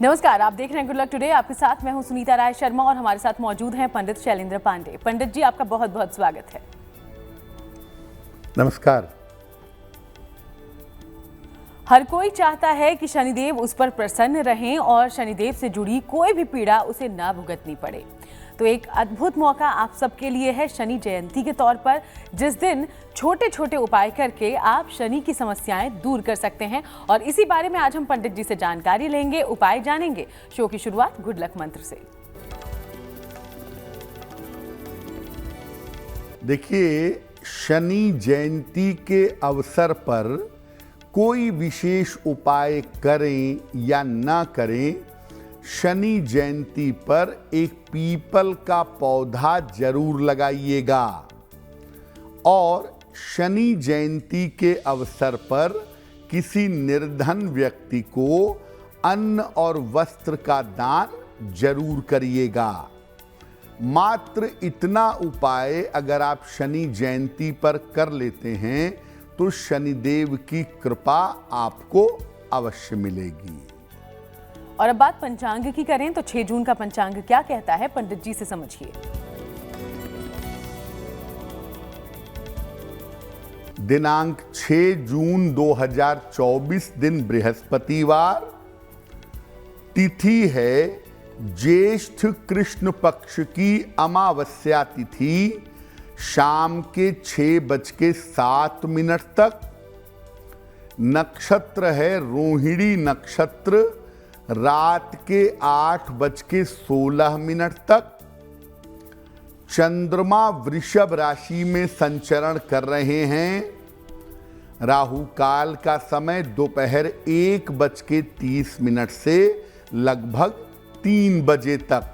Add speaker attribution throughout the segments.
Speaker 1: नमस्कार, आप देख रहे हैं गुड लक टुडे। आपके साथ मैं हूं सुनीता राय शर्मा और हमारे साथ मौजूद हैं पंडित शैलेंद्र पांडे। पंडित जी, आपका बहुत बहुत स्वागत है।
Speaker 2: नमस्कार।
Speaker 1: हर कोई चाहता है कि शनिदेव उस पर प्रसन्न रहें और शनिदेव से जुड़ी कोई भी पीड़ा उसे ना भुगतनी पड़े। तो एक अद्भुत मौका आप सबके लिए है शनि जयंती के तौर पर, जिस दिन छोटे छोटे उपाय करके आप शनि की समस्याएं दूर कर सकते हैं। और इसी बारे में आज हम पंडित जी से जानकारी लेंगे, उपाय जानेंगे। शो की शुरुआत गुड लक मंत्र से।
Speaker 2: देखिए, शनि जयंती के अवसर पर कोई विशेष उपाय करें या ना करें, शनि जयंती पर एक पीपल का पौधा जरूर लगाइएगा। और शनि जयंती के अवसर पर किसी निर्धन व्यक्ति को अन्न और वस्त्र का दान जरूर करिएगा। मात्र इतना उपाय अगर आप शनि जयंती पर कर लेते हैं तो शनिदेव की कृपा आपको अवश्य मिलेगी।
Speaker 1: और अब बात पंचांग की करें तो 6 जून का पंचांग क्या कहता है, पंडित जी से समझिए।
Speaker 2: दिनांक 6 जून 2024 दिन बृहस्पतिवार, तिथि है ज्येष्ठ कृष्ण पक्ष की अमावस्या तिथि, शाम के 6:07 तक। नक्षत्र है रोहिणी नक्षत्र, रात के 8:16 तक। चंद्रमा वृषभ राशि में संचरण कर रहे हैं। राहु काल का समय दोपहर 1:30 से लगभग 3 बजे तक।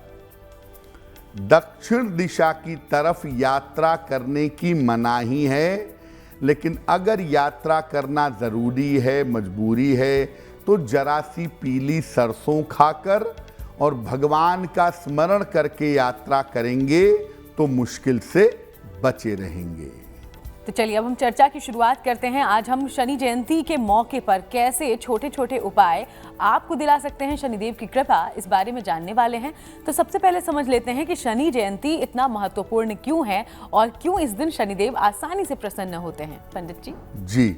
Speaker 2: दक्षिण दिशा की तरफ यात्रा करने की मनाही है, लेकिन अगर यात्रा करना जरूरी है, मजबूरी है, तो जरा सी पीली सरसों खाकर और भगवान का स्मरण करके यात्रा करेंगे तो मुश्किल से बचे रहेंगे।
Speaker 1: तो चलिए अब हम चर्चा की शुरुआत करते हैं। आज हम शनि जयंती के मौके पर कैसे छोटे छोटे उपाय आपको दिला सकते हैं शनिदेव की कृपा, इस बारे में जानने वाले हैं। तो सबसे पहले समझ लेते हैं कि शनि जयंती इतना महत्वपूर्ण क्यों है और क्यों इस दिन शनिदेव आसानी से प्रसन्न होते हैं। पंडित जी।
Speaker 2: जी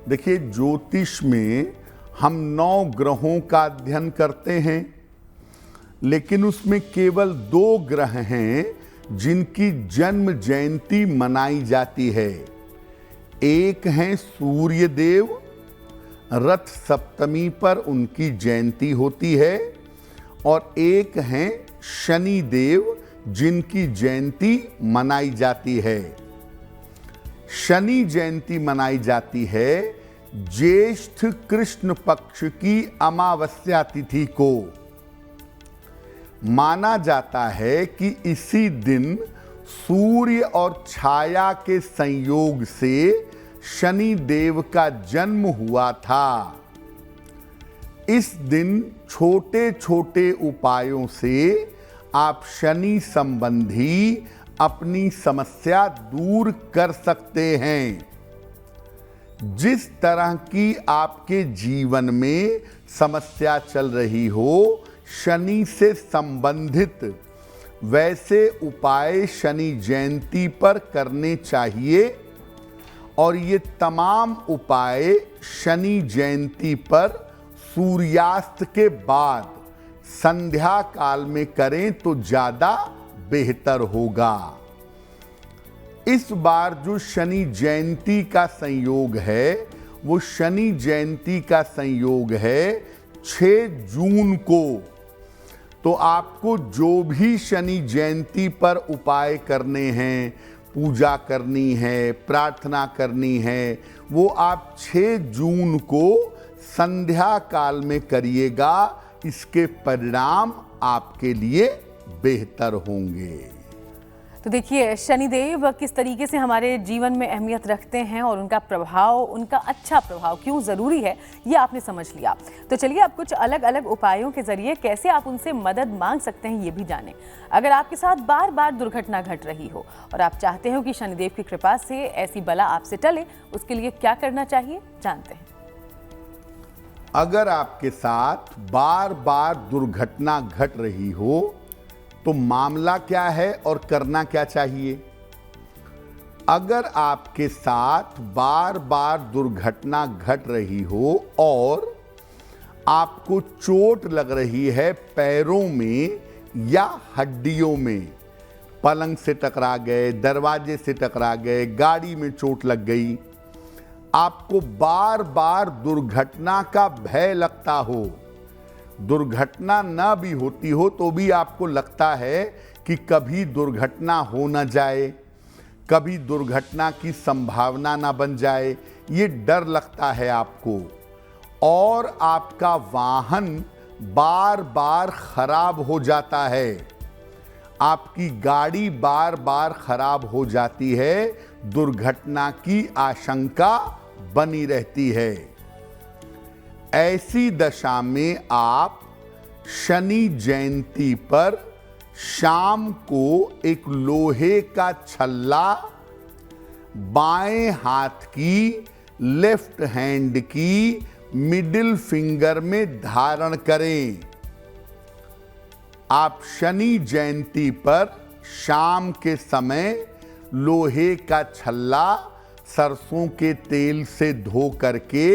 Speaker 2: देखिए, ज्योतिष में हम 9 ग्रहों का अध्ययन करते हैं, लेकिन उसमें केवल 2 ग्रह हैं जिनकी जन्म जयंती मनाई जाती है। एक हैं सूर्य देव, रथ सप्तमी पर उनकी जयंती होती है, और एक हैं शनि देव जिनकी जयंती मनाई जाती है। शनि जयंती मनाई जाती है ज्येष्ठ कृष्ण पक्ष की अमावस्या तिथि को। माना जाता है कि इसी दिन सूर्य और छाया के संयोग से शनि देव का जन्म हुआ था। इस दिन छोटे छोटे उपायों से आप शनि संबंधी अपनी समस्या दूर कर सकते हैं। जिस तरह की आपके जीवन में समस्या चल रही हो शनि से संबंधित, वैसे उपाय शनि जयंती पर करने चाहिए। और ये तमाम उपाय शनि जयंती पर सूर्यास्त के बाद संध्या काल में करें तो ज़्यादा बेहतर होगा। इस बार जो शनि जयंती का संयोग है वो शनि जयंती का संयोग है 6 जून को। तो आपको जो भी शनि जयंती पर उपाय करने हैं, पूजा करनी है, प्रार्थना करनी है, वो आप 6 जून को संध्या काल में करिएगा। इसके परिणाम आपके लिए बेहतर होंगे।
Speaker 1: तो देखिए, शनिदेव किस तरीके से हमारे जीवन में अहमियत रखते हैं और उनका प्रभाव, उनका अच्छा प्रभाव क्यों ज़रूरी है, ये आपने समझ लिया। तो चलिए अब कुछ अलग अलग उपायों के जरिए कैसे आप उनसे मदद मांग सकते हैं ये भी जानें। अगर आपके साथ बार बार दुर्घटना घट रही हो और आप चाहते हो कि शनिदेव की कृपा से ऐसी बला आपसे टले, उसके लिए क्या करना चाहिए, जानते हैं।
Speaker 2: अगर आपके साथ बार बार दुर्घटना घट रही हो तो मामला क्या है और करना क्या चाहिए? अगर आपके साथ बार बार दुर्घटना घट रही हो और आपको चोट लग रही है पैरों में या हड्डियों में, पलंग से टकरा गए, दरवाजे से टकरा गए, गाड़ी में चोट लग गई, आपको बार बार दुर्घटना का भय लगता हो, दुर्घटना ना भी होती हो तो भी आपको लगता है कि कभी दुर्घटना हो ना जाए, कभी दुर्घटना की संभावना ना बन जाए, ये डर लगता है आपको, और आपका वाहन बार बार खराब हो जाता है, आपकी गाड़ी बार बार खराब हो जाती है, दुर्घटना की आशंका बनी रहती है। ऐसी दशा में आप शनि जयंती पर शाम को एक लोहे का छल्ला बाएं हाथ की, लेफ्ट हैंड की मिडिल फिंगर में धारण करें। आप शनि जयंती पर शाम के समय लोहे का छल्ला सरसों के तेल से धो करके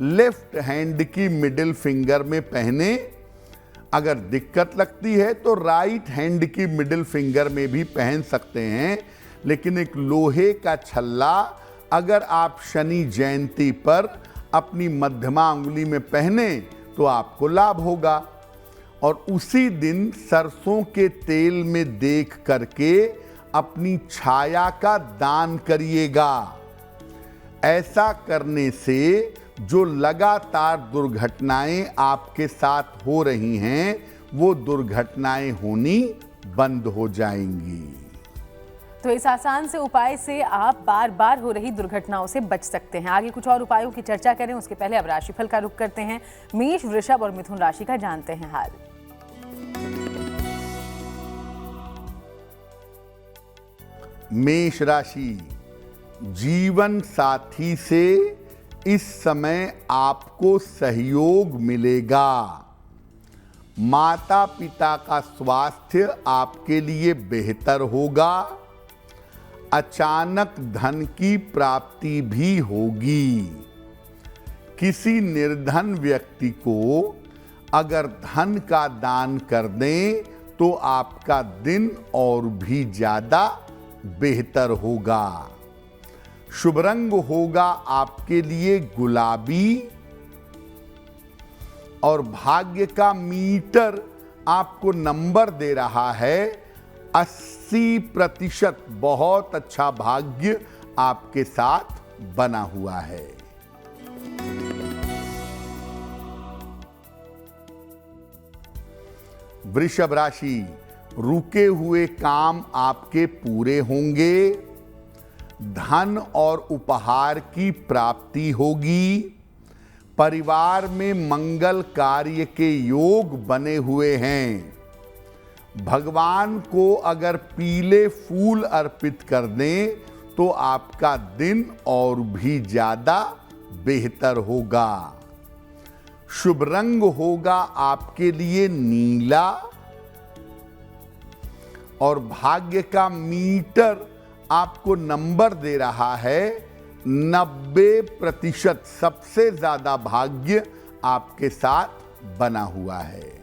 Speaker 2: लेफ्ट हैंड की मिडिल फिंगर में पहने। अगर दिक्कत लगती है तो राइट हैंड की मिडिल फिंगर में भी पहन सकते हैं, लेकिन एक लोहे का छल्ला अगर आप शनि जयंती पर अपनी मध्यमा अंगुली में पहने तो आपको लाभ होगा। और उसी दिन सरसों के तेल में देख करके अपनी छाया का दान करिएगा। ऐसा करने से जो लगातार दुर्घटनाएं आपके साथ हो रही हैं, वो दुर्घटनाएं होनी बंद हो जाएंगी।
Speaker 1: तो इस आसान से उपाय से आप बार बार हो रही दुर्घटनाओं से बच सकते हैं। आगे कुछ और उपायों की चर्चा करें, उसके पहले अब राशिफल का रुख करते हैं। मेष, वृषभ और मिथुन राशि का जानते हैं हाल।
Speaker 2: मेष राशि, जीवन साथी से इस समय आपको सहयोग मिलेगा। माता पिता का स्वास्थ्य आपके लिए बेहतर होगा। अचानक धन की प्राप्ति भी होगी। किसी निर्धन व्यक्ति को अगर धन का दान कर दें तो आपका दिन और भी ज्यादा बेहतर होगा। शुभ रंग होगा आपके लिए गुलाबी और भाग्य का मीटर आपको नंबर दे रहा है 80%। बहुत अच्छा भाग्य आपके साथ बना हुआ है। वृषभ राशि, रुके हुए काम आपके पूरे होंगे। धन और उपहार की प्राप्ति होगी। परिवार में मंगल कार्य के योग बने हुए हैं। भगवान को अगर पीले फूल अर्पित कर दें तो आपका दिन और भी ज्यादा बेहतर होगा। शुभ रंग होगा आपके लिए नीला और भाग्य का मीटर आपको नंबर दे रहा है 90%। सबसे ज्यादा भाग्य आपके साथ बना हुआ है।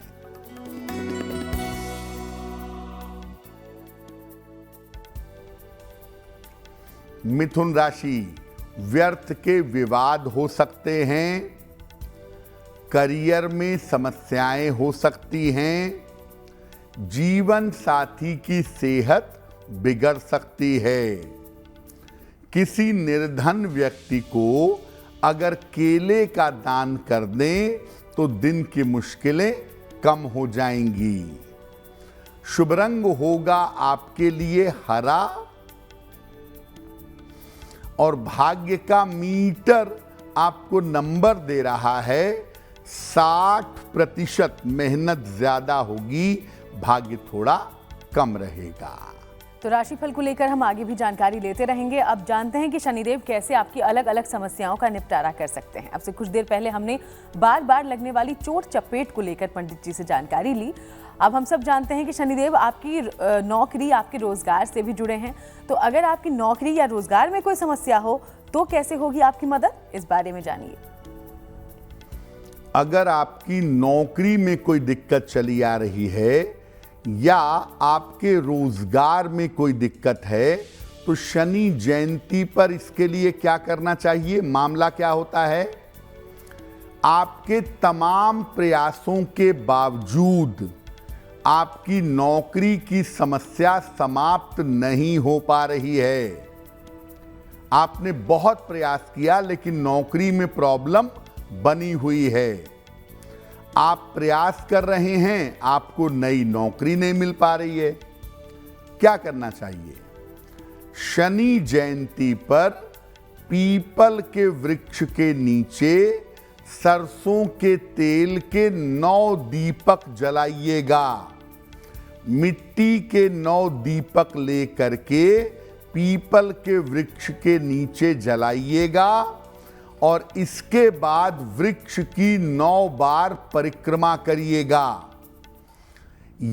Speaker 2: मिथुन राशि, व्यर्थ के विवाद हो सकते हैं। करियर में समस्याएं हो सकती हैं। जीवन साथी की सेहत बिगड़ सकती है। किसी निर्धन व्यक्ति को अगर केले का दान कर दें तो दिन की मुश्किलें कम हो जाएंगी। शुभ रंग होगा आपके लिए हरा और भाग्य का मीटर आपको नंबर दे रहा है 60%। मेहनत ज्यादा होगी, भाग्य थोड़ा कम रहेगा।
Speaker 1: तो राशिफल को लेकर हम आगे भी जानकारी लेते रहेंगे। अब जानते हैं कि शनिदेव कैसे आपकी अलग अलग समस्याओं का निपटारा कर सकते हैं। अब से कुछ देर पहले हमने बार बार लगने वाली चोट चपेट को लेकर पंडित जी से जानकारी ली। अब हम सब जानते हैं कि शनिदेव आपकी नौकरी, आपके रोजगार से भी जुड़े हैं। तो अगर आपकी नौकरी या रोजगार में कोई समस्या हो तो कैसे होगी आपकी मदद, इस बारे में जानिए।
Speaker 2: अगर आपकी नौकरी में कोई दिक्कत चली आ रही है या आपके रोजगार में कोई दिक्कत है तो शनि जयंती पर इसके लिए क्या करना चाहिए? मामला क्या होता है? आपके तमाम प्रयासों के बावजूद आपकी नौकरी की समस्या समाप्त नहीं हो पा रही है। आपने बहुत प्रयास किया लेकिन नौकरी में प्रॉब्लम बनी हुई है। आप प्रयास कर रहे हैं, आपको नई नौकरी नहीं मिल पा रही है। क्या करना चाहिए? शनि जयंती पर पीपल के वृक्ष के नीचे सरसों के तेल के 9 दीपक जलाइएगा। मिट्टी के 9 दीपक लेकर के पीपल के वृक्ष के नीचे जलाइएगा और इसके बाद वृक्ष की 9 बार परिक्रमा करिएगा।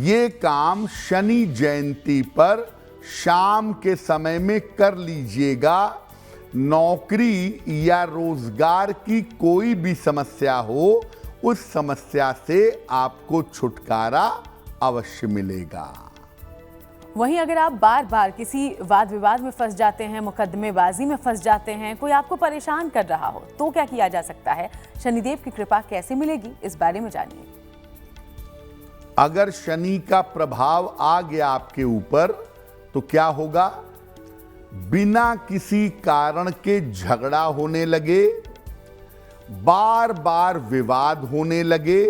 Speaker 2: ये काम शनि जयंती पर शाम के समय में कर लीजिएगा। नौकरी या रोजगार की कोई भी समस्या हो, उस समस्या से आपको छुटकारा अवश्य मिलेगा।
Speaker 1: वहीं अगर आप बार बार किसी वाद विवाद में फंस जाते हैं, मुकदमेबाजी में फंस जाते हैं, कोई आपको परेशान कर रहा हो तो क्या किया जा सकता है? शनिदेव की कृपा कैसे मिलेगी, इस बारे में जानिए।
Speaker 2: अगर शनि का प्रभाव आ गया आपके ऊपर तो क्या होगा? बिना किसी कारण के झगड़ा होने लगे, बार बार विवाद होने लगे,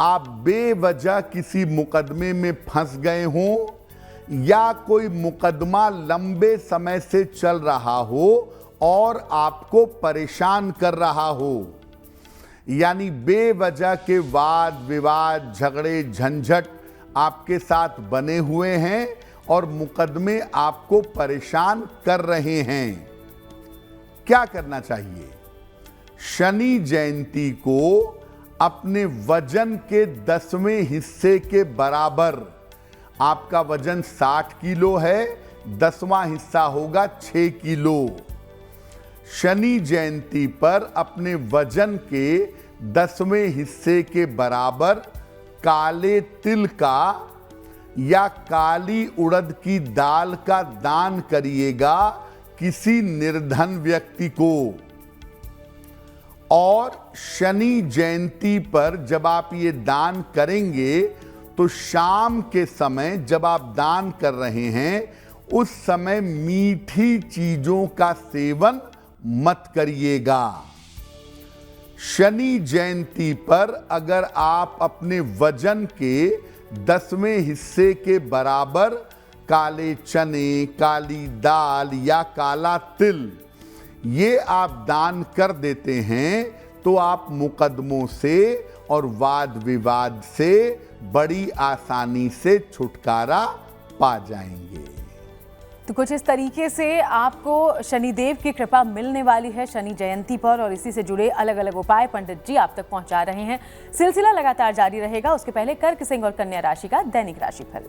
Speaker 2: आप बेवजह किसी मुकदमे में फंस गए हों या कोई मुकदमा लंबे समय से चल रहा हो और आपको परेशान कर रहा हो, यानी बेवजह के वाद विवाद, झगड़े झंझट आपके साथ बने हुए हैं और मुकदमे आपको परेशान कर रहे हैं। क्या करना चाहिए? शनि जयंती को अपने वजन के 10वें हिस्से के बराबर, आपका वजन 60 किलो है, 10वां हिस्सा होगा 6 किलो। शनि जयंती पर अपने वजन के 10वें हिस्से के बराबर काले तिल का या काली उड़द की दाल का दान करिएगा किसी निर्धन व्यक्ति को। और शनि जयंती पर जब आप ये दान करेंगे तो शाम के समय जब आप दान कर रहे हैं उस समय मीठी चीजों का सेवन मत करिएगा। शनि जयंती पर अगर आप अपने वजन के 10वें हिस्से के बराबर काले चने, काली दाल या काला तिल ये आप दान कर देते हैं तो आप मुकदमों से और वाद विवाद से बड़ी आसानी से छुटकारा पा जाएंगे।
Speaker 1: तो कुछ इस तरीके से आपको शनिदेव की कृपा मिलने वाली है शनि जयंती पर, और इसी से जुड़े अलग अलग उपाय पंडित जी आप तक पहुंचा रहे हैं। सिलसिला लगातार जारी रहेगा। उसके पहले कर्क, सिंह और कन्या राशि का दैनिक राशिफल।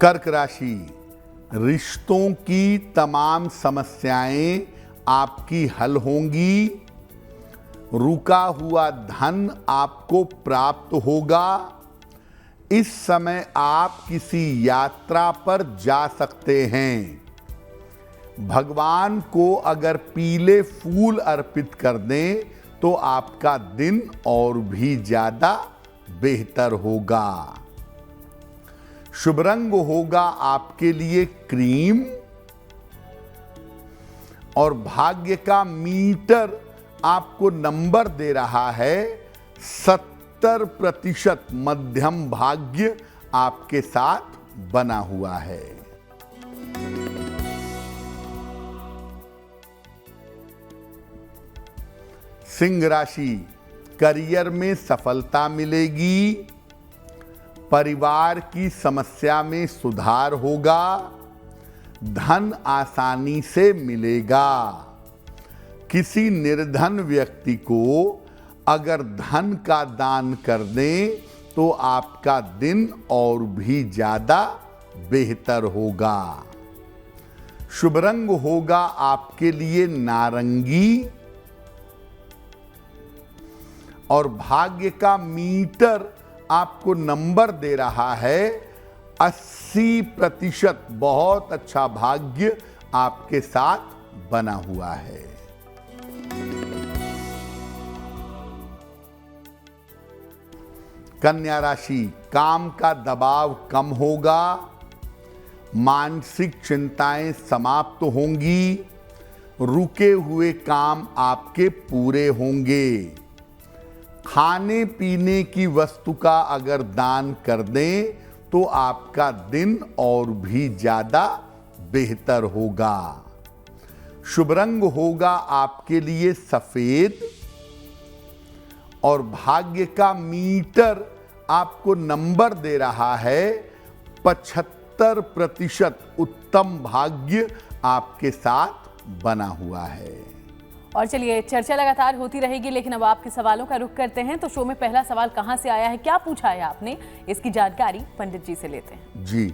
Speaker 2: कर्क राशि, रिश्तों की तमाम समस्याएं आपकी हल होंगी। रुका हुआ धन आपको प्राप्त होगा। इस समय आप किसी यात्रा पर जा सकते हैं। भगवान को अगर पीले फूल अर्पित कर दें तो आपका दिन और भी ज्यादा बेहतर होगा। शुभ रंग होगा आपके लिए क्रीम और भाग्य का मीटर आपको नंबर दे रहा है 70% मध्यम भाग्य आपके साथ बना हुआ है। सिंह राशि, करियर में सफलता मिलेगी, परिवार की समस्या में सुधार होगा, धन आसानी से मिलेगा। किसी निर्धन व्यक्ति को अगर धन का दान कर दें तो आपका दिन और भी ज्यादा बेहतर होगा। शुभ रंग होगा आपके लिए नारंगी और भाग्य का मीटर आपको नंबर दे रहा है 80%। बहुत अच्छा भाग्य आपके साथ बना हुआ है। कन्या राशि, काम का दबाव कम होगा, मानसिक चिंताएं समाप्त होंगी, रुके हुए काम आपके पूरे होंगे। खाने पीने की वस्तु का अगर दान कर दें तो आपका दिन और भी ज्यादा बेहतर होगा। शुभ रंग होगा आपके लिए सफेद और भाग्य का मीटर आपको नंबर दे रहा है 75%। उत्तम भाग्य आपके साथ बना हुआ है।
Speaker 1: और चलिए, चर्चा लगातार होती रहेगी, लेकिन अब आपके सवालों का रुख करते हैं। तो शो में पहला सवाल कहां से आया है, क्या पूछा है आपने, इसकी जानकारी पंडित जी से लेते हैं।
Speaker 2: जी,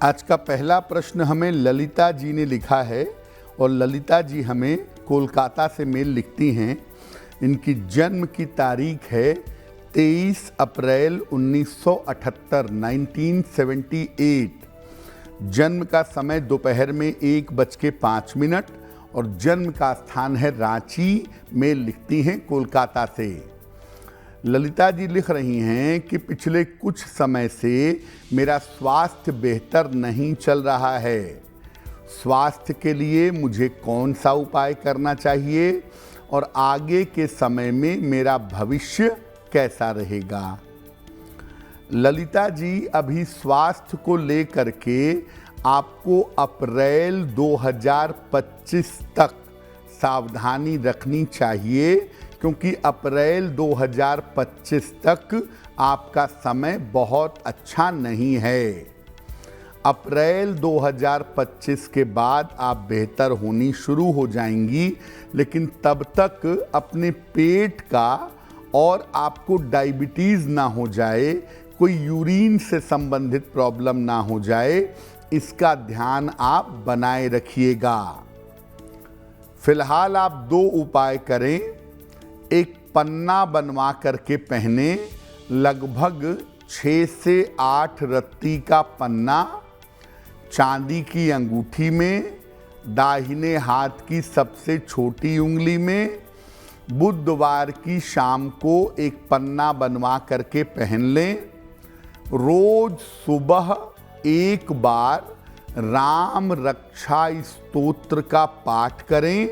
Speaker 2: आज का पहला प्रश्न हमें ललिता जी ने लिखा है और ललिता जी हमें कोलकाता से मेल लिखती हैं। इनकी जन्म की तारीख है 23 अप्रैल 1978, 1978। जन्म का समय दोपहर में 1:05 और जन्म का स्थान है रांची। मेल लिखती हैं कोलकाता से। ललिता जी लिख रही हैं कि पिछले कुछ समय से मेरा स्वास्थ्य बेहतर नहीं चल रहा है। स्वास्थ्य के लिए मुझे कौन सा उपाय करना चाहिए और आगे के समय में मेरा भविष्य कैसा रहेगा। ललिता जी, अभी स्वास्थ्य को लेकर के आपको अप्रैल 2025 तक सावधानी रखनी चाहिए, क्योंकि अप्रैल 2025 तक आपका समय बहुत अच्छा नहीं है। अप्रैल 2025 के बाद आप बेहतर होनी शुरू हो जाएंगी, लेकिन तब तक अपने पेट का और आपको डायबिटीज़ ना हो जाए, कोई यूरिन से संबंधित प्रॉब्लम ना हो जाए, इसका ध्यान आप बनाए रखिएगा। फिलहाल आप 2 उपाय करें। एक पन्ना बनवा करके पहने, लगभग 6 से 8 रत्ती का पन्ना चांदी की अंगूठी में, दाहिने हाथ की सबसे छोटी उंगली में। बुधवार की शाम को एक पन्ना बनवा करके पहन लें। रोज सुबह एक बार राम रक्षा स्तोत्र का पाठ करें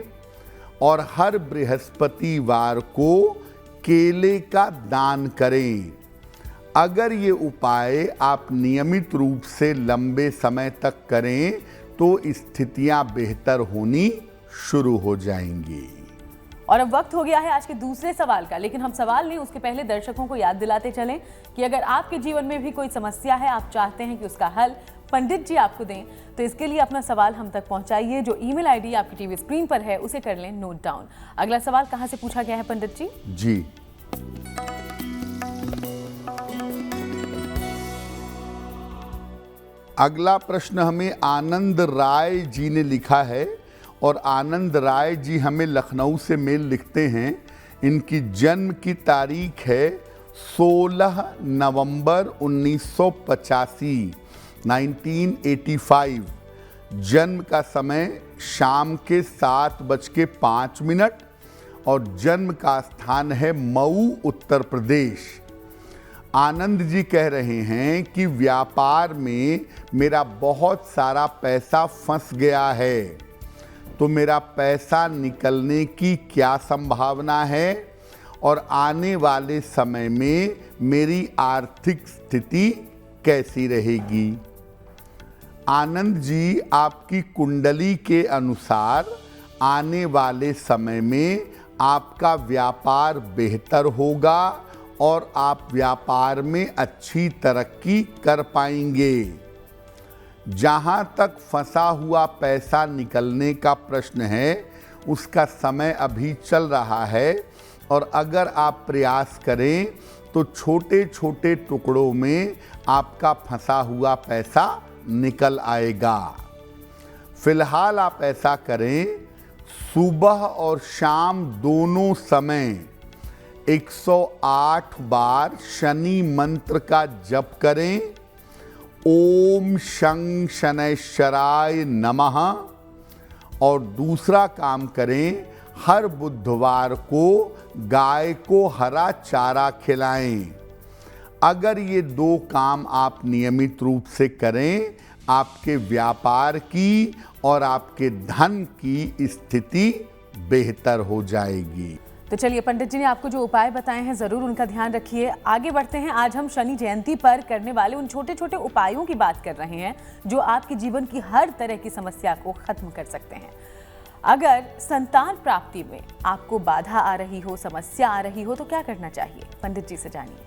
Speaker 2: और हर बृहस्पतिवार को केले का दान करें। अगर ये उपाय आप नियमित रूप से लंबे समय तक करें तो स्थितियां बेहतर होनी शुरू हो जाएंगी।
Speaker 1: और अब वक्त हो गया है आज के दूसरे सवाल का, लेकिन हम सवाल नहीं, उसके पहले दर्शकों को याद दिलाते चलें कि अगर आपके जीवन में भी कोई समस्या है, आप चाहते हैं कि उसका हल पंडित जी आपको दें, तो इसके लिए अपना सवाल हम तक पहुंचाइए। जो ईमेल आईडी आपकी टीवी स्क्रीन पर है उसे कर लें नोट डाउन। अगला सवाल कहां से पूछा गया है पंडित जी?
Speaker 2: जी, अगला प्रश्न हमें आनंद राय जी ने लिखा है और आनंद राय जी हमें लखनऊ से मेल लिखते हैं। इनकी जन्म की तारीख है 16 नवंबर 1985, 1985। जन्म का समय शाम के 7:05 और जन्म का स्थान है मऊ, उत्तर प्रदेश। आनंद जी कह रहे हैं कि व्यापार में मेरा बहुत सारा पैसा फंस गया है, तो मेरा पैसा निकलने की क्या संभावना है और आने वाले समय में मेरी आर्थिक स्थिति कैसी रहेगी। आनंद जी, आपकी कुंडली के अनुसार आने वाले समय में आपका व्यापार बेहतर होगा और आप व्यापार में अच्छी तरक्की कर पाएंगे। जहां तक फंसा हुआ पैसा निकलने का प्रश्न है, उसका समय अभी चल रहा है और अगर आप प्रयास करें तो छोटे छोटे टुकड़ों में आपका फंसा हुआ पैसा निकल आएगा। फिलहाल आप ऐसा करें, सुबह और शाम दोनों समय 108 बार शनि मंत्र का जप करें। ओम शं शनैश्चराय नमः। और दूसरा काम करें, हर बुधवार को गाय को हरा चारा खिलाएं। अगर ये 2 काम आप नियमित रूप से करें, आपके व्यापार की और आपके धन की स्थिति बेहतर हो जाएगी।
Speaker 1: तो चलिए, पंडित जी ने आपको जो उपाय बताए हैं जरूर उनका ध्यान रखिए। आगे बढ़ते हैं। आज हम शनि जयंती पर करने वाले उन छोटे छोटे उपायों की बात कर रहे हैं जो आपके जीवन की हर तरह की समस्या को खत्म कर सकते हैं। अगर संतान प्राप्ति में आपको बाधा आ रही हो, समस्या आ रही हो, तो क्या करना चाहिए? पंडित जी से जानिए।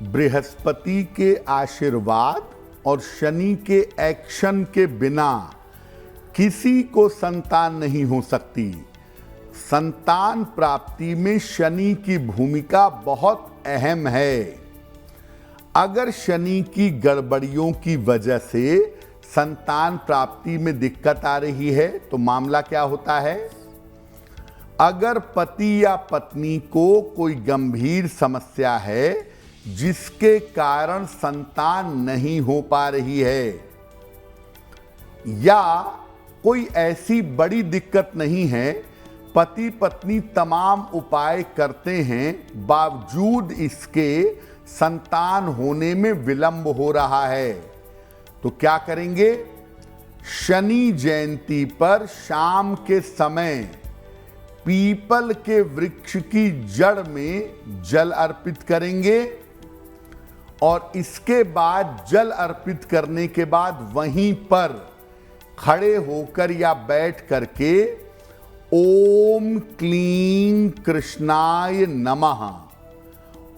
Speaker 2: बृहस्पति के आशीर्वाद और शनि के एक्शन के बिना किसी को संतान नहीं हो सकती। संतान प्राप्ति में शनि की भूमिका बहुत अहम है। अगर शनि की गड़बड़ियों की वजह से संतान प्राप्ति में दिक्कत आ रही है तो मामला क्या होता है? अगर पति या पत्नी को कोई गंभीर समस्या है जिसके कारण संतान नहीं हो पा रही है, या कोई ऐसी बड़ी दिक्कत नहीं है, पति पत्नी तमाम उपाय करते हैं, बावजूद इसके संतान होने में विलंब हो रहा है, तो क्या करेंगे? शनि जयंती पर शाम के समय पीपल के वृक्ष की जड़ में जल अर्पित करेंगे और इसके बाद जल अर्पित करने के बाद वहीं पर खड़े होकर या बैठ करके ओम क्लीं कृष्णाय नमः,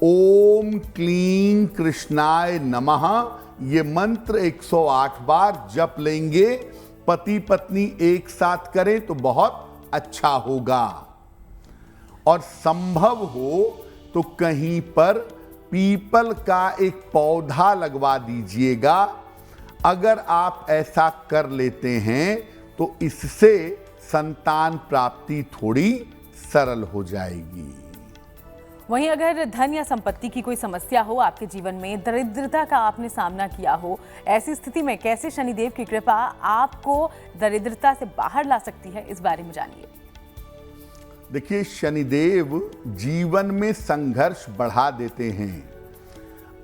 Speaker 2: ओम क्लीं कृष्णाय नमः, ये मंत्र 108 बार जप लेंगे। पति पत्नी एक साथ करें तो बहुत अच्छा होगा। और संभव हो तो कहीं पर पीपल का एक पौधा लगवा दीजिएगा। अगर आप ऐसा कर लेते हैं तो इससे संतान प्राप्ति थोड़ी सरल हो जाएगी।
Speaker 1: वहीं अगर धन या संपत्ति की कोई समस्या हो आपके जीवन में, दरिद्रता का आपने सामना किया हो, ऐसी स्थिति में कैसे शनिदेव की कृपा आपको दरिद्रता से बाहर ला सकती है, इस बारे में जानिए।
Speaker 2: देखिए, शनिदेव जीवन में संघर्ष बढ़ा देते हैं।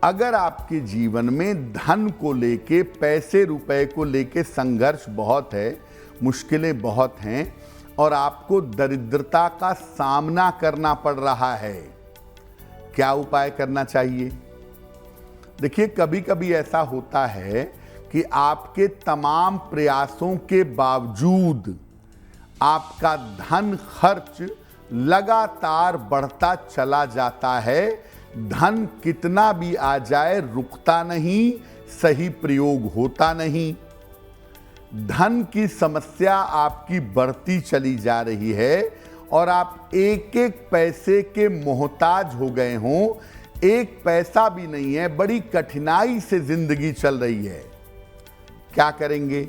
Speaker 2: अगर आपके जीवन में धन को लेके, पैसे रुपए को लेके संघर्ष बहुत है, मुश्किलें बहुत हैं और आपको दरिद्रता का सामना करना पड़ रहा है, क्या उपाय करना चाहिए? देखिए, कभी कभी ऐसा होता है कि आपके तमाम प्रयासों के बावजूद आपका धन खर्च लगातार बढ़ता चला जाता है। धन कितना भी आ जाए रुकता नहीं, सही प्रयोग होता नहीं। धन की समस्या आपकी बढ़ती चली जा रही है और आप एक एक पैसे के मोहताज हो गए हों। एक पैसा भी नहीं है, बड़ी कठिनाई से जिंदगी चल रही है। क्या करेंगे?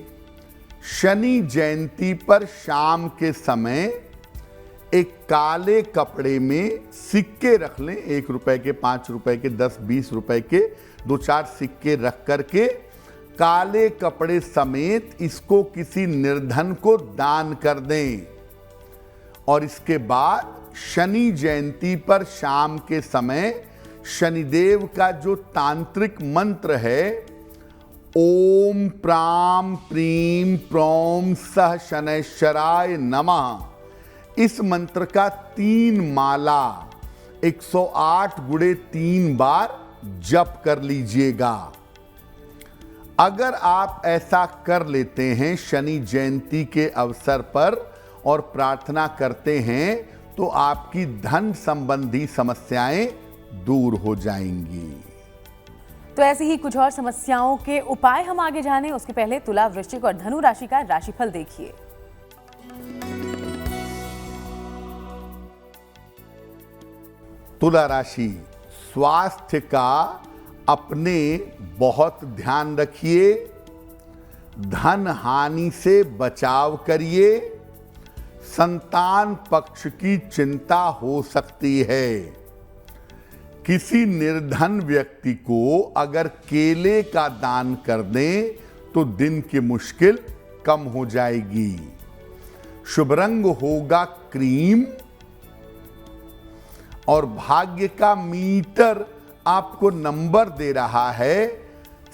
Speaker 2: शनि जयंती पर शाम के समय एक काले कपड़े में सिक्के रख लें। 1 रुपए के, 5 रुपए के, 10, 20 रुपए के 2-4 सिक्के रख करके काले कपड़े समेत इसको किसी निर्धन को दान कर दें। और इसके बाद शनि जयंती पर शाम के समय शनिदेव का जो तांत्रिक मंत्र है, ओम प्राम प्रीम प्रौम सह शनैश्चराय नमः, इस मंत्र का 3 माला 108 × 3 बार जप कर लीजिएगा। अगर आप ऐसा कर लेते हैं शनि जयंती के अवसर पर और प्रार्थना करते हैं तो आपकी धन संबंधी समस्याएं दूर हो जाएंगी।
Speaker 1: तो ऐसी ही कुछ और समस्याओं के उपाय हम आगे जानें, उसके पहले तुला, वृश्चिक और धनु राशि का राशिफल देखिए।
Speaker 2: तुला राशि, स्वास्थ्य का अपने बहुत ध्यान रखिए, धन हानि से बचाव करिए, संतान पक्ष की चिंता हो सकती है। किसी निर्धन व्यक्ति को अगर केले का दान कर दें तो दिन की मुश्किल कम हो जाएगी। शुभ रंग होगा क्रीम और भाग्य का मीटर आपको नंबर दे रहा है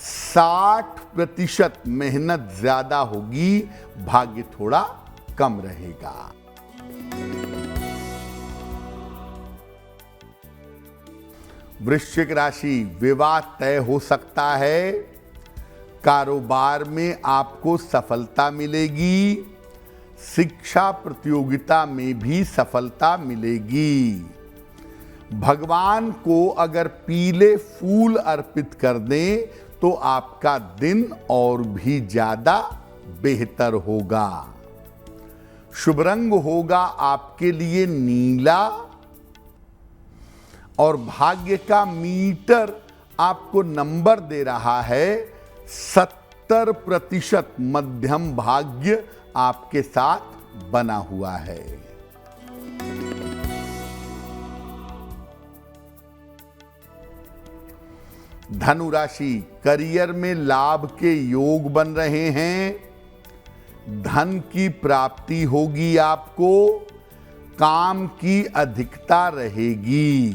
Speaker 2: 60%। मेहनत ज्यादा होगी, भाग्य थोड़ा कम रहेगा। वृश्चिक राशि, विवाह तय हो सकता है, कारोबार में आपको सफलता मिलेगी, शिक्षा प्रतियोगिता में भी सफलता मिलेगी। भगवान को अगर पीले फूल अर्पित कर दें तो आपका दिन और भी ज्यादा बेहतर होगा। शुभ रंग होगा आपके लिए नीला और भाग्य का मीटर आपको नंबर दे रहा है 70%। मध्यम भाग्य आपके साथ बना हुआ है। धनु राशि, करियर में लाभ के योग बन रहे हैं, धन की प्राप्ति होगी, आपको काम की अधिकता रहेगी।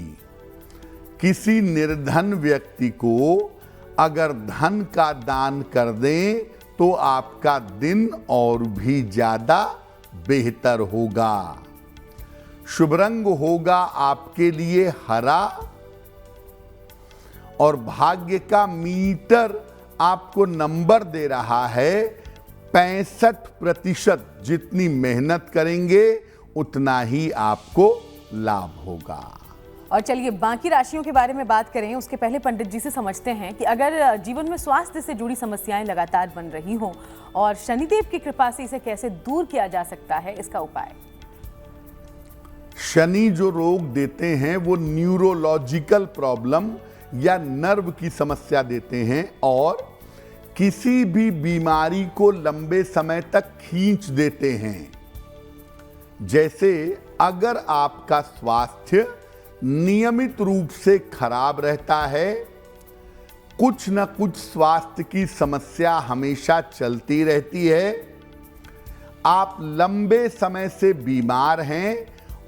Speaker 2: किसी निर्धन व्यक्ति को अगर धन का दान कर दें तो आपका दिन और भी ज्यादा बेहतर होगा। शुभ रंग होगा आपके लिए हरा और भाग्य का मीटर आपको नंबर दे रहा है 65%। जितनी मेहनत करेंगे उतना ही आपको लाभ होगा।
Speaker 1: और चलिए बाकी राशियों के बारे में बात करें, उसके पहले पंडित जी से समझते हैं कि अगर जीवन में स्वास्थ्य से जुड़ी समस्याएं लगातार बन रही हों और शनिदेव की कृपा से इसे कैसे दूर किया जा सकता है, इसका उपाय।
Speaker 2: शनि जो रोग देते हैं वो न्यूरोलॉजिकल प्रॉब्लम या नर्व की समस्या देते हैं और किसी भी बीमारी को लंबे समय तक खींच देते हैं। जैसे अगर आपका स्वास्थ्य नियमित रूप से खराब रहता है, कुछ न कुछ स्वास्थ्य की समस्या हमेशा चलती रहती है, आप लंबे समय से बीमार हैं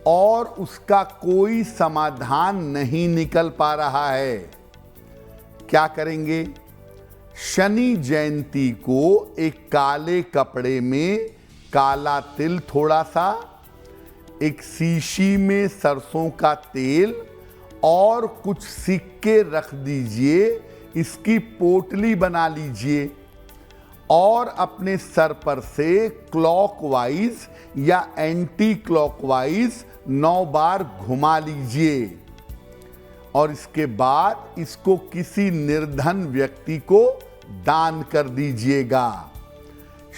Speaker 2: और उसका कोई समाधान नहीं निकल पा रहा है, क्या करेंगे? शनि जयंती को एक काले कपड़े में काला तिल थोड़ा सा, एक शीशी में सरसों का तेल और कुछ सिक्के रख दीजिए, इसकी पोटली बना लीजिए और अपने सर पर से क्लॉकवाइज या एंटी क्लॉकवाइज 9 बार घुमा लीजिए और इसके बाद इसको किसी निर्धन व्यक्ति को दान कर दीजिएगा।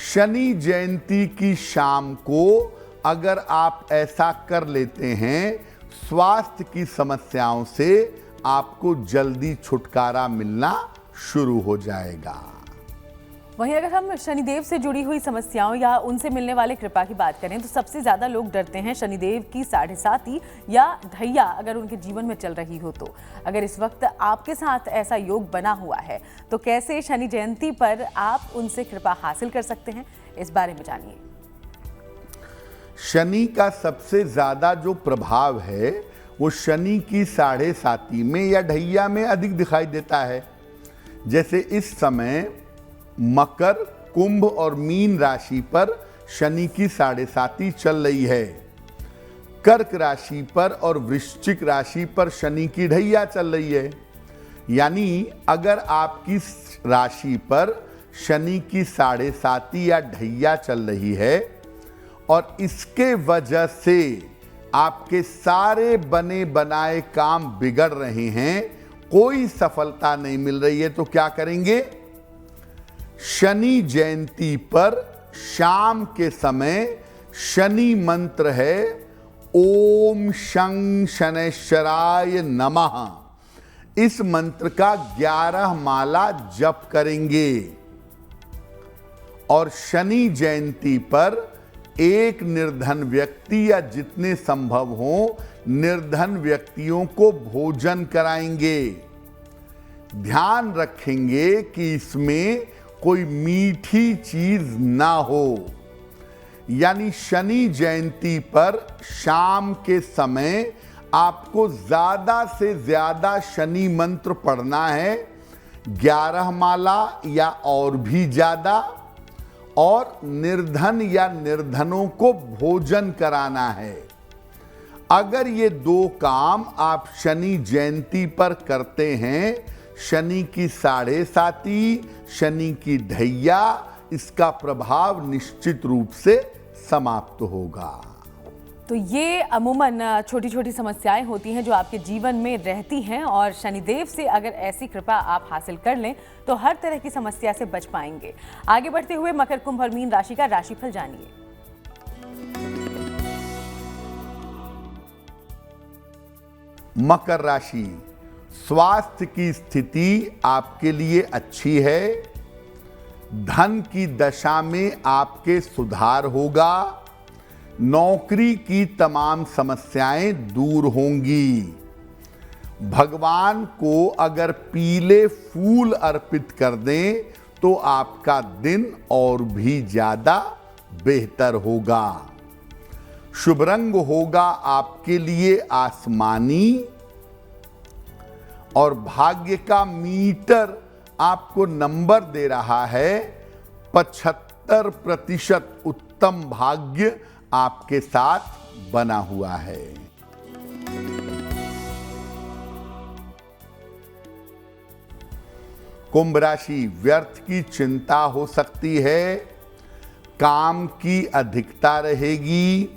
Speaker 2: शनि जयंती की शाम को अगर आप ऐसा कर लेते हैं, स्वास्थ्य की समस्याओं से आपको जल्दी छुटकारा मिलना शुरू हो जाएगा।
Speaker 1: वहीं अगर हम शनिदेव से जुड़ी हुई समस्याओं या उनसे मिलने वाले कृपा की बात करें तो सबसे ज्यादा लोग डरते हैं शनिदेव की 7.5 या ढैया अगर उनके जीवन में चल रही हो तो। अगर इस वक्त आपके साथ ऐसा योग बना हुआ है तो कैसे शनि जयंती पर आप उनसे कृपा हासिल कर सकते हैं, इस बारे में जानिए।
Speaker 2: शनि का सबसे ज्यादा जो प्रभाव है वो शनि की 7.5 में या ढैया में अधिक दिखाई देता है। जैसे इस समय मकर, कुंभ और मीन राशि पर शनि की 7.5 चल रही है। कर्क राशि पर और वृश्चिक राशि पर शनि की ढैया चल रही है। यानी अगर आपकी राशि पर शनि की 7.5 या ढैया चल रही है और इसके वजह से आपके सारे बने बनाए काम बिगड़ रहे हैं, कोई सफलता नहीं मिल रही है, तो क्या करेंगे? शनि जयंती पर शाम के समय शनि मंत्र है ओम शं शनैश्चराय नमः। इस मंत्र का 11 माला जप करेंगे और शनि जयंती पर एक निर्धन व्यक्ति या जितने संभव हो निर्धन व्यक्तियों को भोजन कराएंगे। ध्यान रखेंगे कि इसमें कोई मीठी चीज ना हो। यानी शनि जयंती पर शाम के समय आपको ज्यादा से ज्यादा शनि मंत्र पढ़ना है, 11 माला या और भी ज्यादा, और निर्धन या निर्धनों को भोजन कराना है। अगर ये 2 काम आप शनि जयंती पर करते हैं, शनि की 7.5, शनि की ढैया, इसका प्रभाव निश्चित रूप से समाप्त होगा।
Speaker 1: तो ये अमूमन छोटी छोटी समस्याएं होती हैं जो आपके जीवन में रहती हैं, और शनिदेव से अगर ऐसी कृपा आप हासिल कर लें तो हर तरह की समस्या से बच पाएंगे। आगे बढ़ते हुए मकर, कुंभ और मीन राशि का राशिफल जानिए।
Speaker 2: मकर राशि, स्वास्थ्य की स्थिति आपके लिए अच्छी है। धन की दशा में आपके सुधार होगा। नौकरी की तमाम समस्याएं दूर होंगी। भगवान को अगर पीले फूल अर्पित कर दें तो आपका दिन और भी ज्यादा बेहतर होगा। शुभ रंग होगा आपके लिए आसमानी, और भाग्य का मीटर आपको नंबर दे रहा है 75% उत्तम भाग्य आपके साथ बना हुआ है। कुंभ राशि, व्यर्थ की चिंता हो सकती है, काम की अधिकता रहेगी,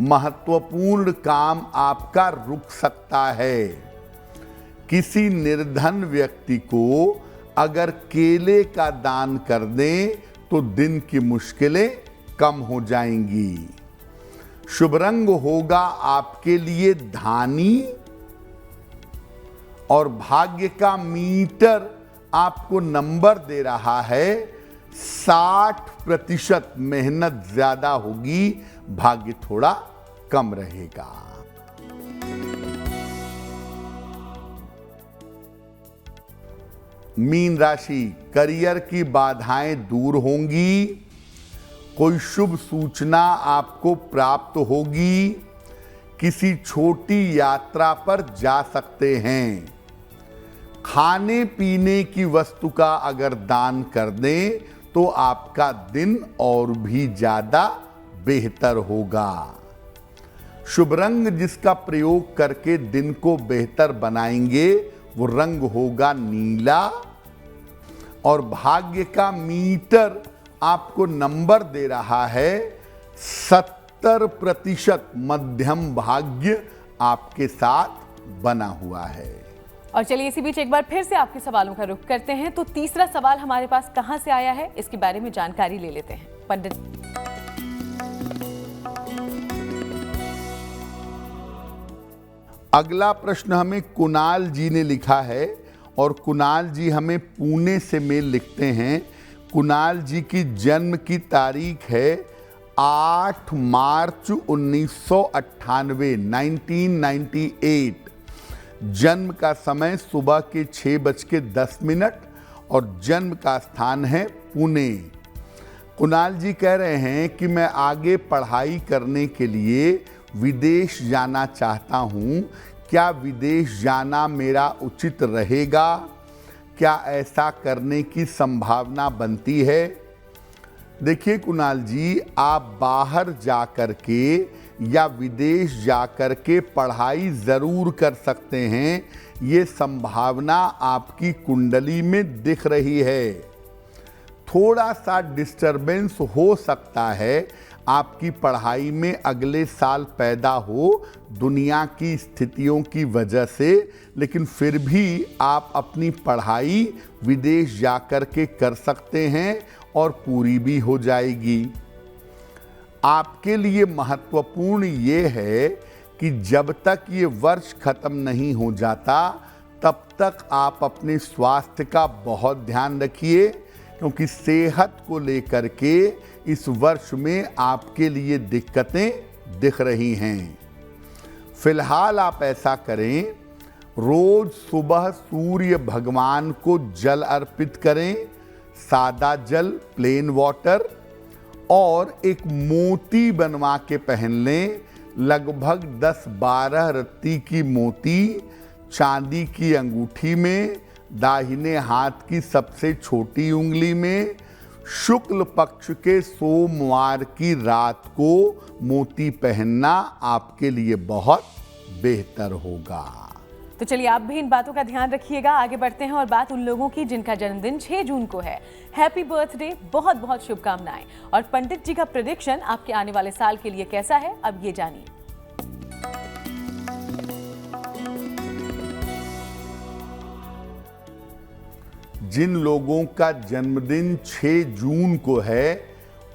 Speaker 2: महत्वपूर्ण काम आपका रुक सकता है। किसी निर्धन व्यक्ति को अगर केले का दान कर दें तो दिन की मुश्किलें कम हो जाएंगी। शुभ रंग होगा आपके लिए धानी, और भाग्य का मीटर आपको नंबर दे रहा है 60%। मेहनत ज्यादा होगी, भाग्य थोड़ा कम रहेगा। मीन राशि, करियर की बाधाएं दूर होंगी, कोई शुभ सूचना आपको प्राप्त होगी, किसी छोटी यात्रा पर जा सकते हैं। खाने पीने की वस्तु का अगर दान कर दें तो आपका दिन और भी ज्यादा बेहतर होगा। शुभ रंग जिसका प्रयोग करके दिन को बेहतर बनाएंगे वो रंग होगा नीला, और भाग्य का मीटर आपको नंबर दे रहा है 70%। मध्यम भाग्य आपके साथ बना हुआ है।
Speaker 1: और चलिए इसी बीच एक बार फिर से आपके सवालों का रुख करते हैं। तो तीसरा सवाल हमारे पास कहां से आया है, इसके बारे में जानकारी ले लेते हैं। पंडित,
Speaker 2: अगला प्रश्न हमें कुणाल जी ने लिखा है, और कुणाल जी हमें पुणे से मेल लिखते हैं। कुणाल जी की जन्म की तारीख है 8 मार्च 1998, 1998। जन्म का समय सुबह के 6:10 और जन्म का स्थान है पुणे। कुणाल जी कह रहे हैं कि मैं आगे पढ़ाई करने के लिए विदेश जाना चाहता हूँ। क्या विदेश जाना मेरा उचित रहेगा? क्या ऐसा करने की संभावना बनती है? देखिए कुणाल जी, आप बाहर जा कर के या विदेश जा कर के पढ़ाई ज़रूर कर सकते हैं। ये संभावना आपकी कुंडली में दिख रही है। थोड़ा सा डिस्टरबेंस हो सकता है, आपकी पढ़ाई में अगले साल पैदा हो दुनिया की स्थितियों की वजह से, लेकिन फिर भी आप अपनी पढ़ाई विदेश जाकर के कर सकते हैं और पूरी भी हो जाएगी। आपके लिए महत्वपूर्ण ये है कि जब तक ये वर्ष खत्म नहीं हो जाता तब तक आप अपने स्वास्थ्य का बहुत ध्यान रखिए, क्योंकि सेहत को लेकर के इस वर्ष में आपके लिए दिक्कतें दिख रही हैं। फिलहाल आप ऐसा करें, रोज सुबह सूर्य भगवान को जल अर्पित करें, सादा जल, प्लेन वाटर, और एक मोती बनवा के पहन लें। लगभग 10-12 रत्ती की मोती चांदी की अंगूठी में, दाहिने हाथ की सबसे छोटी उंगली में, शुक्ल पक्ष के सोमवार की रात को मोती पहनना आपके लिए बहुत बेहतर होगा।
Speaker 1: तो चलिए आप भी इन बातों का ध्यान रखिएगा। आगे बढ़ते हैं और बात उन लोगों की जिनका जन्मदिन 6 जून को है। हैप्पी बर्थडे, बहुत बहुत शुभकामनाएं। और पंडित जी का प्रेडिक्शन आपके आने वाले साल के लिए कैसा है, अब ये जानिए।
Speaker 2: जिन लोगों का जन्मदिन 6 जून को है,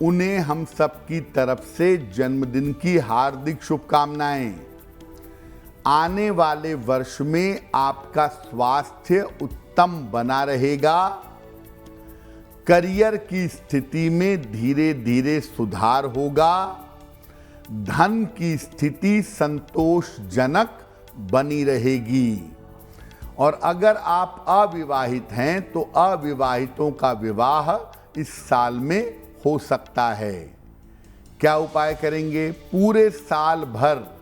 Speaker 2: उन्हें हम सबकी तरफ से जन्मदिन की हार्दिक शुभकामनाएं। आने वाले वर्ष में आपका स्वास्थ्य उत्तम बना रहेगा। करियर की स्थिति में धीरे धीरे सुधार होगा। धन की स्थिति संतोषजनक बनी रहेगी। और अगर आप अविवाहित हैं तो अविवाहितों का विवाह इस साल में हो सकता है। क्या उपाय करेंगे? पूरे साल भर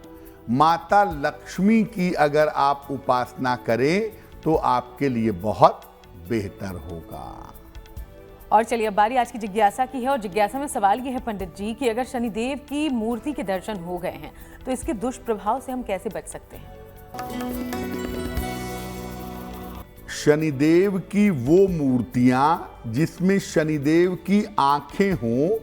Speaker 2: माता लक्ष्मी की अगर आप उपासना करें तो आपके लिए बहुत बेहतर होगा।
Speaker 1: और चलिए अब बारी आज की जिज्ञासा की है। और जिज्ञासा में सवाल ये है पंडित जी कि अगर शनिदेव की मूर्ति के दर्शन हो गए हैं तो इसके दुष्प्रभाव से हम कैसे बच सकते हैं?
Speaker 2: शनिदेव की वो मूर्तियां जिसमें शनिदेव की आंखें हों,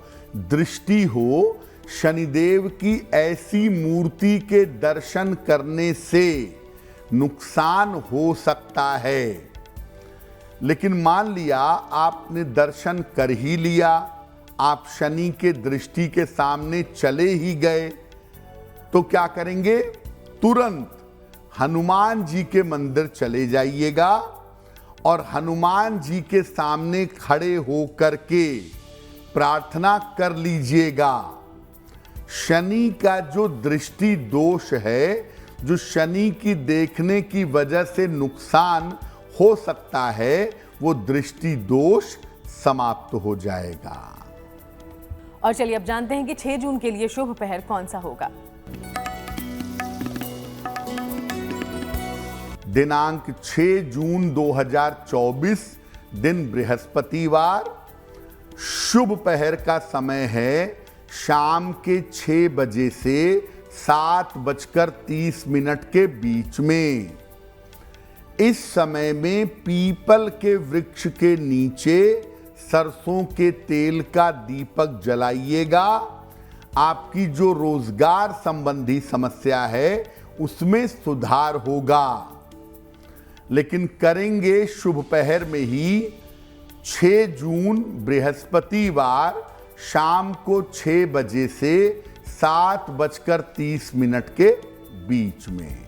Speaker 2: दृष्टि हो, शनिदेव की ऐसी मूर्ति के दर्शन करने से नुकसान हो सकता है। लेकिन मान लिया आपने दर्शन कर ही लिया, आप शनि के दृष्टि के सामने चले ही गए, तो क्या करेंगे? तुरंत हनुमान जी के मंदिर चले जाइएगा और हनुमान जी के सामने खड़े होकर के प्रार्थना कर लीजिएगा। शनि का जो दृष्टि दोष है, जो शनि की देखने की वजह से नुकसान हो सकता है, वो दृष्टि दोष समाप्त हो जाएगा।
Speaker 1: और चलिए अब जानते हैं कि 6 जून के लिए शुभ पहर कौन सा होगा।
Speaker 2: दिनांक 6 जून 2024, दिन बृहस्पतिवार। शुभ पहर का समय है शाम के 6 बजे से 7:30 के बीच में। इस समय में पीपल के वृक्ष के नीचे सरसों के तेल का दीपक जलाइएगा। आपकी जो रोजगार संबंधी समस्या है उसमें सुधार होगा। लेकिन करेंगे शुभ पहर में ही 6 जून बृहस्पतिवार शाम को 6 बजे से 7:30 के बीच में।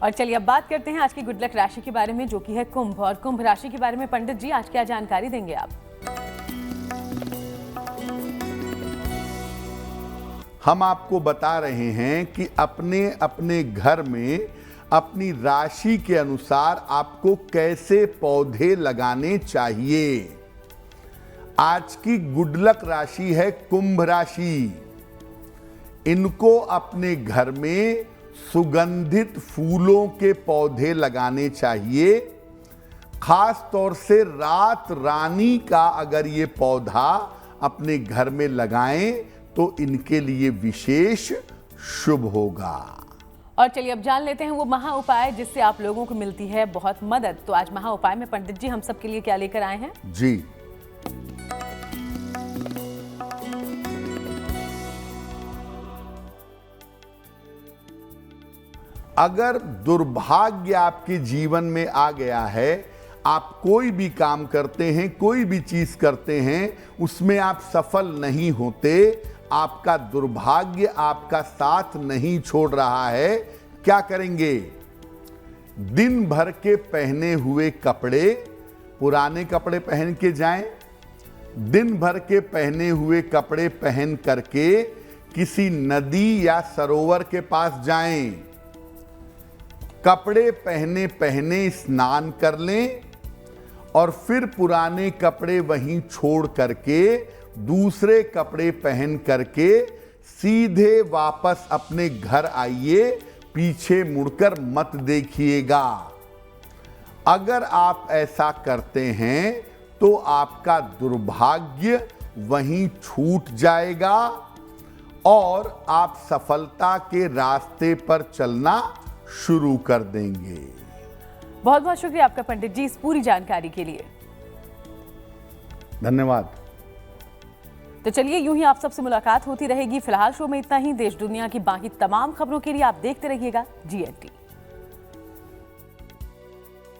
Speaker 1: और चलिए अब बात करते हैं आज की गुड लक राशि के बारे में, जो कि है कुंभ। और कुंभ राशि के बारे में पंडित जी आज क्या जानकारी देंगे आप?
Speaker 2: हम आपको बता रहे हैं कि अपने अपने घर में अपनी राशि के अनुसार आपको कैसे पौधे लगाने चाहिए। आज की गुड लक राशि है कुंभ राशि। इनको अपने घर में सुगंधित फूलों के पौधे लगाने चाहिए। खास तौर से रात रानी का अगर ये पौधा अपने घर में लगाएं तो इनके लिए विशेष शुभ होगा।
Speaker 1: और चलिए अब जान लेते हैं वो महा उपाय जिससे आप लोगों को मिलती है बहुत मदद। तो आज महा उपाय में पंडित जी हम सब के लिए क्या लेकर आए हैं?
Speaker 2: जी, अगर दुर्भाग्य आपके जीवन में आ गया है, आप कोई भी काम करते हैं, कोई भी चीज करते हैं, उसमें आप सफल नहीं होते, आपका दुर्भाग्य आपका साथ नहीं छोड़ रहा है, क्या करेंगे? दिन भर के पहने हुए कपड़े, पुराने कपड़े पहन के जाएं, दिन भर के पहने हुए कपड़े पहन करके किसी नदी या सरोवर के पास जाएं, कपड़े पहने पहने स्नान कर लें और फिर पुराने कपड़े वहीं छोड़ करके दूसरे कपड़े पहन करके सीधे वापस अपने घर आइए, पीछे मुड़कर मत देखिएगा। अगर आप ऐसा करते हैं तो आपका दुर्भाग्य वहीं छूट जाएगा और आप सफलता के रास्ते पर चलना शुरू कर देंगे।
Speaker 1: बहुत बहुत शुक्रिया आपका पंडित जी इस पूरी जानकारी के लिए।
Speaker 2: धन्यवाद।
Speaker 1: तो चलिए यूं ही आप सबसे मुलाकात होती रहेगी। फिलहाल शो में इतना ही। देश दुनिया की बाकी तमाम खबरों के लिए आप देखते रहिएगा GNT।